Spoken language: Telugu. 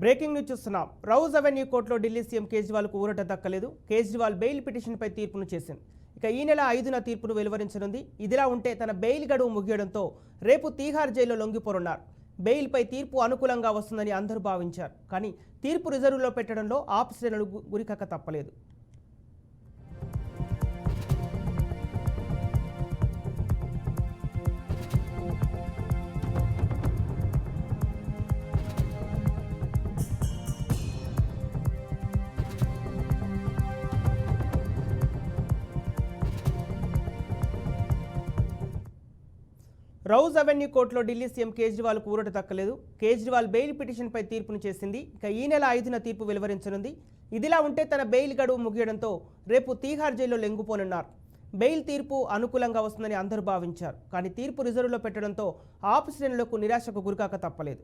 బ్రేకింగ్ న్యూస్ చూస్తున్నాం. రౌజ్ అవెన్యూ కోర్టులో ఢిల్లీ సీఎం కేజ్రీవాల్కు ఊరట దక్కలేదు. కేజ్రీవాల్ బెయిల్ పిటిషన్పై తీర్పును చేసింది. ఇక ఈ నెల 5న తీర్పును వెలువరించనుంది. ఇదిలా ఉంటే తన బెయిల్ గడువు ముగియడంతో రేపు తీహార్ జైల్లో లొంగిపోనున్నారు. బెయిల్పై తీర్పు అనుకూలంగా వస్తుందని అందరూ భావించారు. కానీ తీర్పు రిజర్వులో పెట్టడంలో ఆప్ శ్రేణులు గురికక్క తప్పలేదు. రౌజ్ అవెన్యూ కోర్టులో ఢిల్లీ సీఎం కేజ్రీవాల్కు ఊరట దక్కలేదు. కేజ్రీవాల్ బెయిల్ పిటిషన్పై తీర్పును చేసింది. ఇక ఈ నెల 5న తీర్పు వెలువరించనుంది. ఇదిలా ఉంటే తన బెయిల్ గడువు ముగియడంతో రేపు తీహార్ జైల్లో లొంగిపోనున్నారు. బెయిల్ తీర్పు అనుకూలంగా వస్తుందని అందరూ భావించారు. కానీ తీర్పు రిజర్వులో పెట్టడంతో ఆప్ శ్రేణులకు నిరాశకు గురికాక తప్పలేదు.